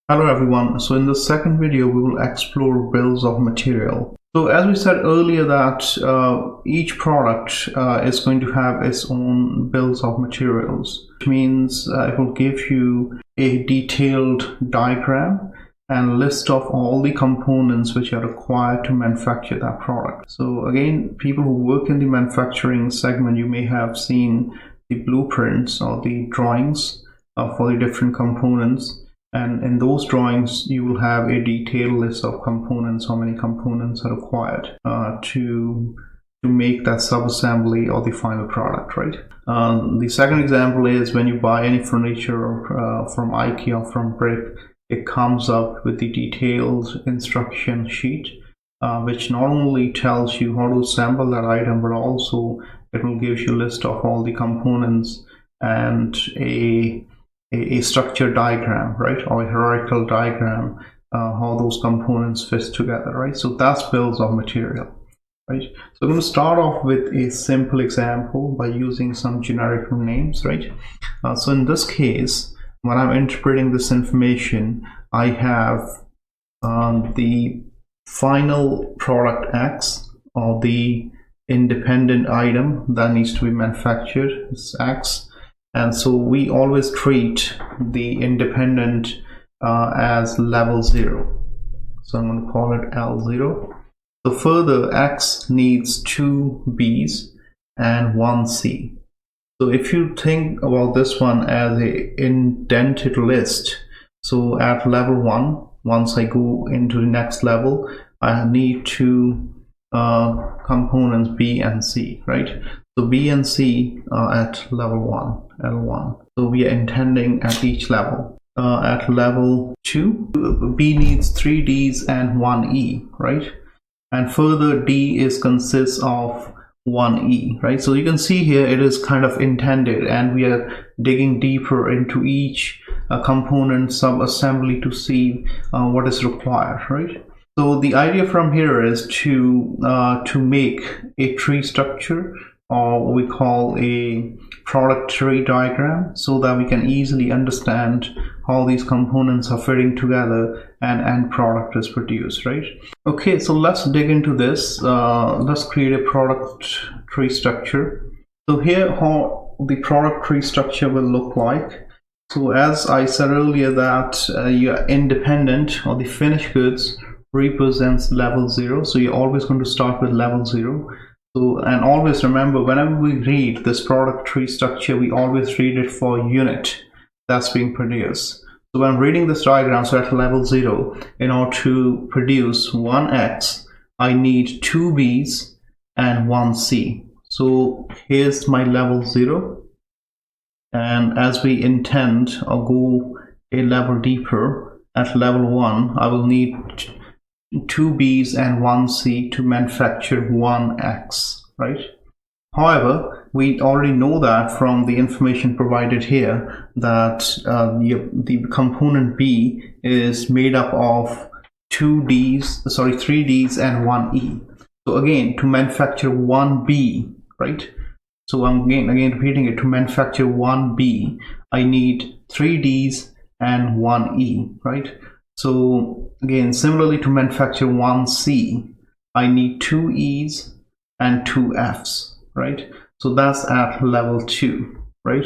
Hello everyone. So in the second video we will explore bills of material. So as we said earlier that each product is going to have its own bills of materials, which means it will give you a detailed diagram and list of all the components which are required to manufacture that product. So again, people who work in the manufacturing segment, you may have seen the blueprints or the drawings for the different components. And in those drawings, you will have a detailed list of components, how many components are required to make that sub-assembly or the final product, right? The second example is when you buy any furniture from IKEA or from Brick, it comes up with the detailed instruction sheet, which not only tells you how to assemble that item, but also it will give you a list of all the components and a structure diagram, right, or a hierarchical diagram, how those components fit together, right? So that's bills of material, right? So I'm going to start off with a simple example by using some generic names, right? So in this case, when I'm interpreting this information, I have the final product X, or the independent item that needs to be manufactured is X. And so we always treat the independent as level 0. So I'm going to call it L0. So further, X needs 2 B's and 1 C. So if you think about this one as an indented list, so at level 1, once I go into the next level, I need 2 components B and C, right? So B and C are at level 1, L1. So we are intending at each level. At level 2, B needs 3 D's and 1 E, right? And further, D consists of 1 E, right? So you can see here it is kind of intended, and we are digging deeper into each component sub-assembly to see what is required, right? So the idea from here is to make a tree structure, or what we call a product tree diagram, so that we can easily understand how these components are fitting together and end product is produced, right? Okay, so let's dig into this. Let's create a product tree structure. So here, how the product tree structure will look like. So as I said earlier that your independent or the finished goods represents level 0. So you're always going to start with level 0. So, and always remember, whenever we read this product tree structure, we always read it for unit that's being produced. So when I'm reading this diagram, so at level 0, in order to produce 1 X, I need 2 B's and 1 C. So here's my level 0. And as we intend or go a level deeper, at level 1, I will need 2 B's and 1 C to manufacture 1 X, right? However, we already know that from the information provided here that the component B is made up of 3 D's and 1 E. So again, to manufacture 1 B, right? So I'm again repeating it, to manufacture 1 B, I need 3 D's and 1 E, right? So again, similarly, to manufacture 1 C, I need 2 E's and 2 F's, right? So that's at level 2, right?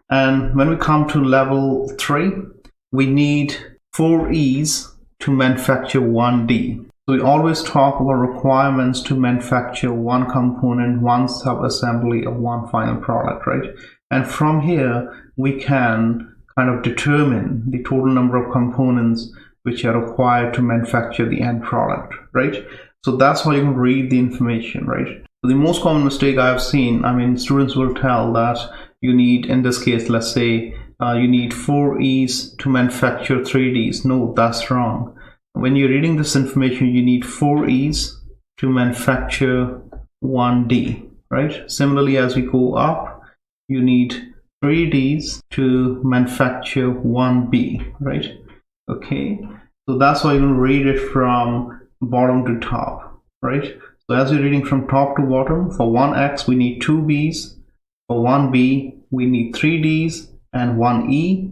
And when we come to level 3, we need 4 E's to manufacture 1 D. So we always talk about requirements to manufacture 1 component, 1 sub-assembly of 1 final product, right? And from here, we can kind of determine the total number of components which are required to manufacture the end product, right? So that's how you can read the information, right? So the most common mistake I've seen, I mean, students will tell that you need, in this case, let's say you need 4 E's to manufacture 3 D's. No, that's wrong. When you're reading this information, you need 4 E's to manufacture 1 D, right? Similarly, as we go up, you need 3 D's to manufacture 1 B, right? Okay, so that's why you can read it from bottom to top, right? So as you're reading from top to bottom, for 1 X, we need 2 B's. For 1 B, we need 3 D's and 1 E.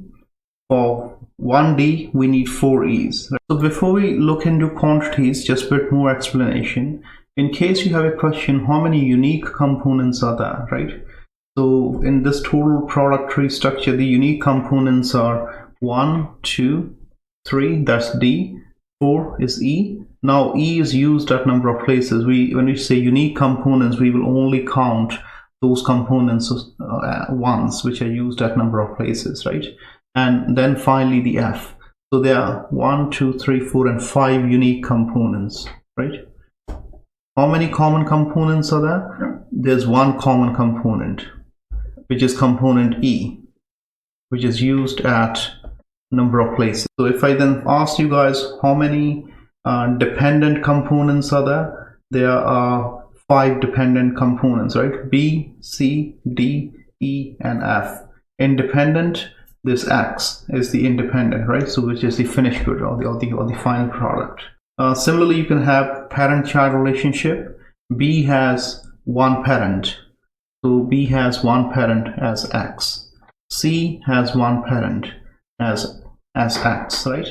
For 1D, we need 4 E's. So before we look into quantities, just a bit more explanation. In case you have a question, how many unique components are there, right? So in this total product tree structure, the unique components are 1, 2, 3, that's D, 4 is E. Now E is used at number of places. When we say unique components, we will only count those components ones which are used at number of places, right? And then finally the F. So there are 1, 2, 3, 4, and 5 unique components, right? How many common components are there? There's one common component, which is component E, which is used at number of places. So if I then ask you guys how many dependent components are there, there are 5 dependent components, right? B, C, D, E, and F. Independent, this X is the independent, right? So which is the finished good or the final product. Similarly, you can have parent-child relationship. B has one parent, so B has one parent as X. C has one parent as X, right?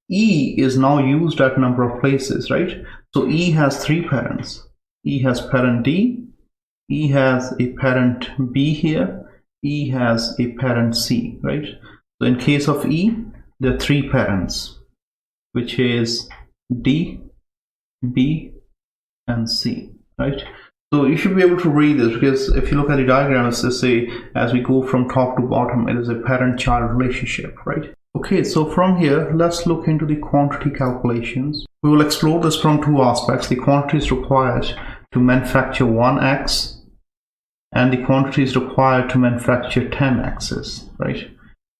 E is now used at number of places, right? So E has 3 parents. E has parent D, E has a parent B here, E has a parent C, right? So in case of E, there are 3 parents, which is D, B, and C, right? So you should be able to read this, because if you look at the diagram, it's to say as we go from top to bottom, it is a parent-child relationship, right? Okay, so from here, let's look into the quantity calculations. We will explore this from 2 aspects: the quantities required to manufacture 1 X and the quantities required to manufacture 10 X's, right?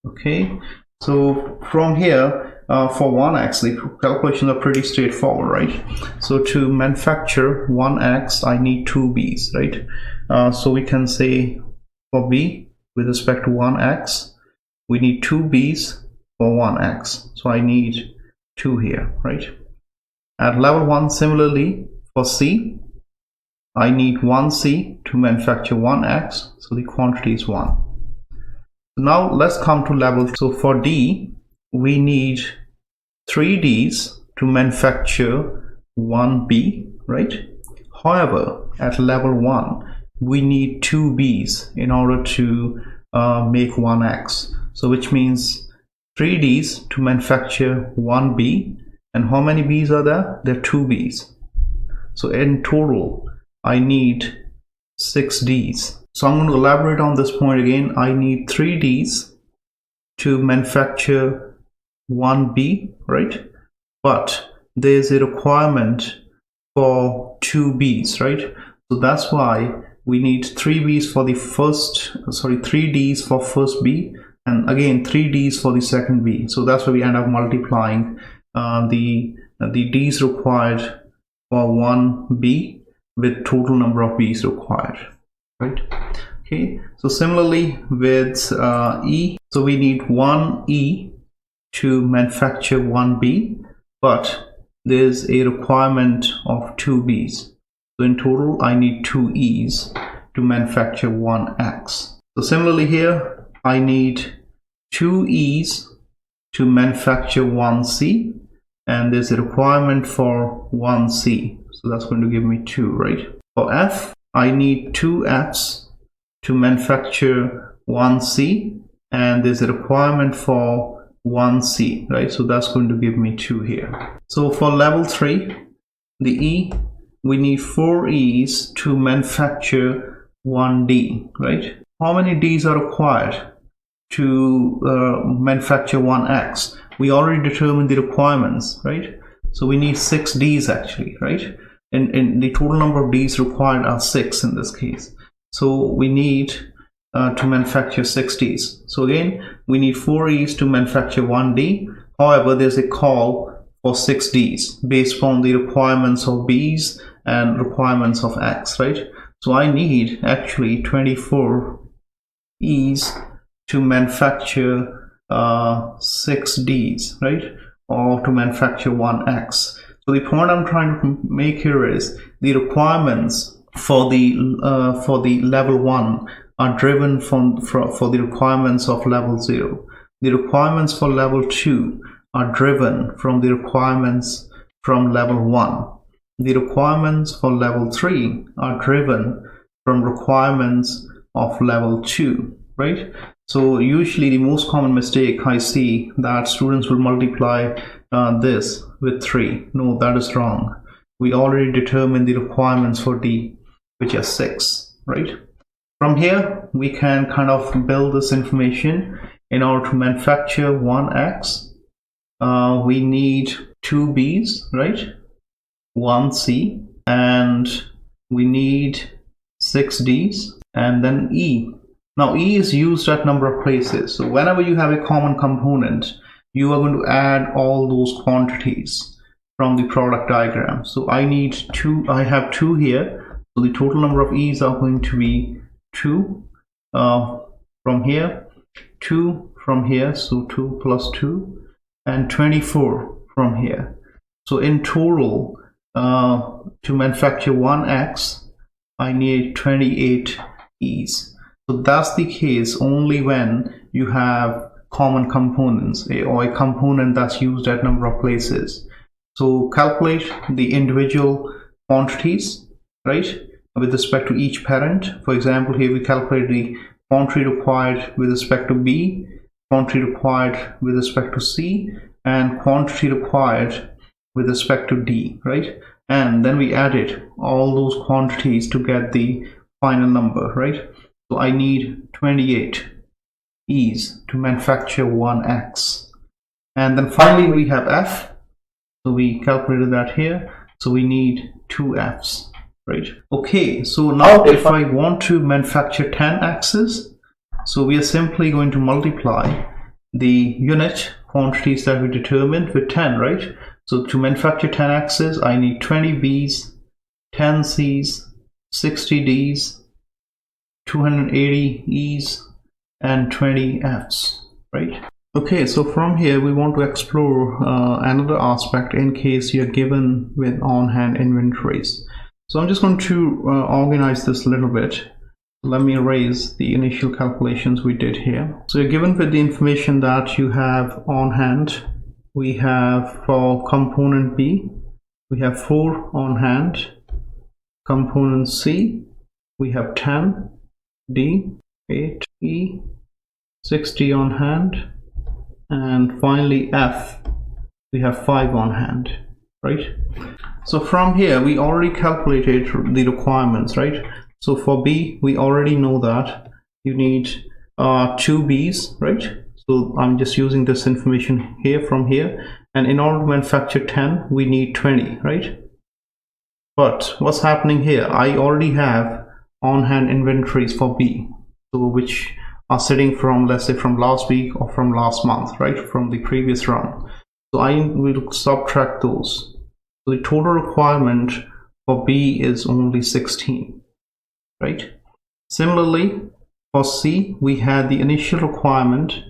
Okay, so from here, for 1X, the calculations are pretty straightforward, right? So to manufacture 1X, I need 2 B's, right? So we can say for B, with respect to 1X, we need 2 B's for 1X. So I need 2 here, right? At level 1, similarly, for C, I need 1 C to manufacture 1X. So the quantity is 1. Now let's come to level. So for D, we need 3 D's to manufacture 1 B, right? However, at level 1, we need 2 B's in order to make 1 X. So which means 3 D's to manufacture 1 B. And how many B's are there? There are 2 B's. So in total, I need 6 D's. So I'm going to elaborate on this point again. I need 3 D's to manufacture 1 B, right? But there's a requirement for 2 B's, right? So that's why we need 3 B's for the first, 3 D's for first B, and again 3 D's for the second B. So that's why we end up multiplying the D's required for 1 B with total number of B's required, right? Okay, so similarly with E, so we need 1 E to manufacture 1 B, but there's a requirement of 2 B's. So in total, I need 2 E's to manufacture 1 X. So similarly here, I need 2 E's to manufacture 1 C, and there's a requirement for 1 C. So that's going to give me 2, right? For F, I need 2 F's to manufacture 1 C, and there's a requirement for 1 C, right? So that's going to give me 2 here. So for level 3, the E, we need 4 E's to manufacture 1 D, right? How many D's are required to manufacture 1 X? We already determined the requirements, right? So we need 6 D's actually, right? And the total number of D's required are 6 in this case. So we need to manufacture 6 D's. So again, we need 4 E's to manufacture 1 D. However, there's a call for 6 D's based on the requirements of B's and requirements of X, right? So I need actually 24 E's to manufacture 6 D's, right? Or to manufacture 1 X. So the point I'm trying to make here is the requirements for the level 1 are driven for the requirements of level 0. the requirements for level 2 are driven from the requirements from level 1. The requirements for level 3 are driven from requirements of level 2, right? So usually the most common mistake I see that students will multiply this with 3. No, that is wrong. We already determined the requirements for D, which are 6, right? From here, we can kind of build this information. In order to manufacture 1X, we need 2 B's, right? 1 C, and we need 6 D's, and then E. Now E is used at number of places. So whenever you have a common component, you are going to add all those quantities from the product diagram. So I have 2 here. So the total number of E's are going to be 2 from here, 2 from here, so 2 plus 2, and 24 from here. So in total, to manufacture 1X, I need 28 E's. So that's the case only when you have common components or a component that's used at number of places. So calculate the individual quantities, right, with respect to each parent. For example, here we calculate the quantity required with respect to B, quantity required with respect to C, and quantity required with respect to D, right? And then we added all those quantities to get the final number, right? So I need 28 E's to manufacture 1X. And then finally we have F. So we calculated that here. So we need 2 F's, right? Okay, so now if I want to manufacture 10 X's, so we are simply going to multiply the unit quantities that we determined with 10, right? So to manufacture 10 X's, I need 20 B's, 10 C's, 60 D's, 280 E's, and 20 F's, right? Okay, so from here we want to explore another aspect in case you're given with on-hand inventories. So I'm just going to organize this a little bit. Let me erase the initial calculations we did here. So you're given with the information that you have on hand. We have for component B, we have 4 on hand. Component C, we have 10, D, 8, E, 60 on hand, and finally F, we have 5 on hand, right? So from here we already calculated the requirements, right? So for B, we already know that you need 2 B's, right? So I'm just using this information here from here, and in order to manufacture 10, we need 20, right? But what's happening here? I already have on-hand inventories for B, so which are sitting from, let's say, from last week or from last month, right? From the previous run. So I will subtract those. So the total requirement for B is only 16, right? Similarly, for C, we had the initial requirement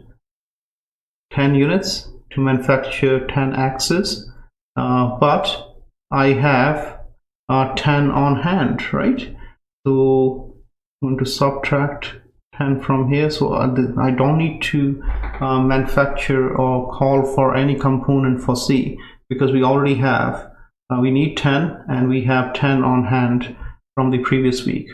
10 units to manufacture 10 X's, but I have 10 on hand, right? So I'm going to subtract 10 from here. So I don't need to manufacture or call for any component for C because we already have, we need 10 and we have 10 on hand from the previous week.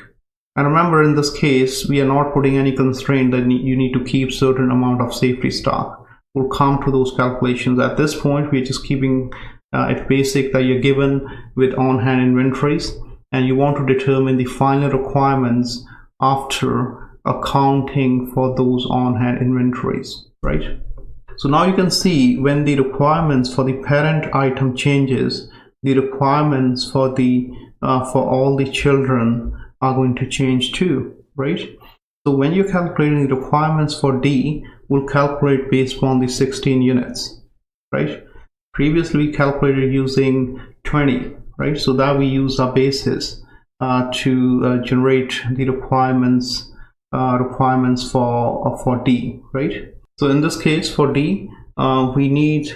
And remember, in this case, we are not putting any constraint that you need to keep certain amount of safety stock. We'll come to those calculations. At this point, we're just keeping it basic that you're given with on-hand inventories and you want to determine the final requirements after accounting for those on-hand inventories, right? So now you can see when the requirements for the parent item changes, the requirements for the for all the children are going to change too, right? So when you're calculating the requirements for D, we'll calculate based on the 16 units, right? Previously we calculated using 20, right? So that we use our basis to generate the requirements for D, right? So in this case for D, we need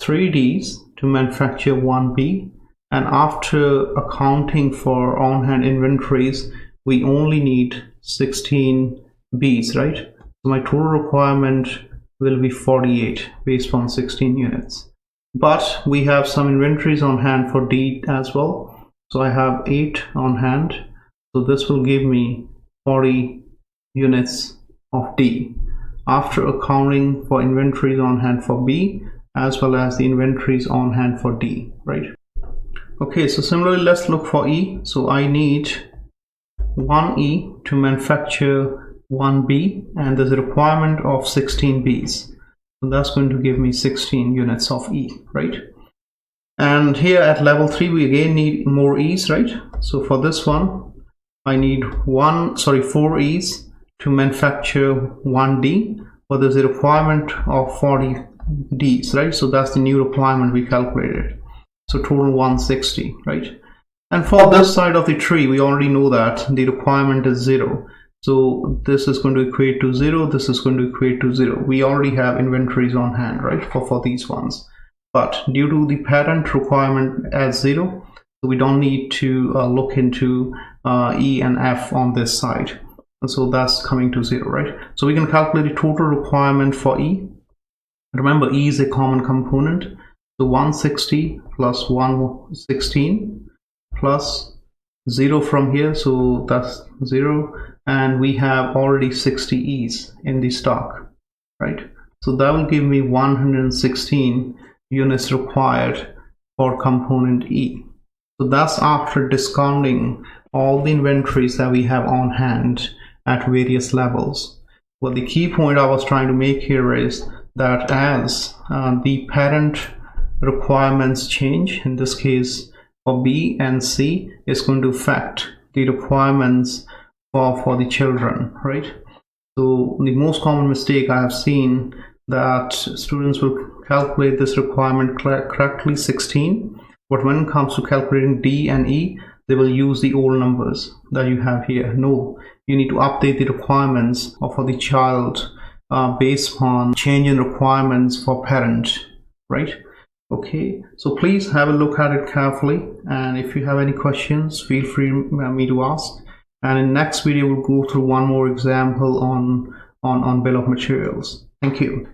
3 D's to manufacture 1 B, and after accounting for on-hand inventories, we only need 16 B's, right? So my total requirement will be 48 based on 16 units. But we have some inventories on hand for D as well. So I have 8 on hand. So this will give me 40 units of D after accounting for inventories on hand for B as well as the inventories on hand for D, right? Okay, so similarly, let's look for E. So I need 1 E to manufacture 1 B, and there's a requirement of 16 Bs. So that's going to give me 16 units of E, right? And here at level 3, we again need more E's, right? So for this one, I need 4 E's to manufacture 1 D, but there's a requirement of 40 D's, right? So that's the new requirement we calculated. So total 160, right? And for this side of the tree, we already know that the requirement is 0. So this is going to equate to 0. This is going to equate to 0. We already have inventories on hand, right? For these ones. But due to the parent requirement as 0, so we don't need to look into E and F on this side. And so that's coming to 0, right? So we can calculate the total requirement for E. Remember, E is a common component. So 160 plus 116 plus 0 from here, so that's 0, and we have already 60 E's in the stock, right? So that will give me 116 units required for component E. So that's after discounting all the inventories that we have on hand at various levels. Well, the key point I was trying to make here is that as the parent requirements change, in this case for B and C, is going to affect the requirements for the children, right? So the most common mistake I have seen that students will calculate this requirement correctly, 16, but when it comes to calculating D and E, they will use the old numbers that you have here. No, you need to update the requirements for the child based on change in requirements for parent, right? Okay, so please have a look at it carefully, and if you have any questions, feel free me to ask. And in next video, we'll go through one more example on bill of materials. Thank you.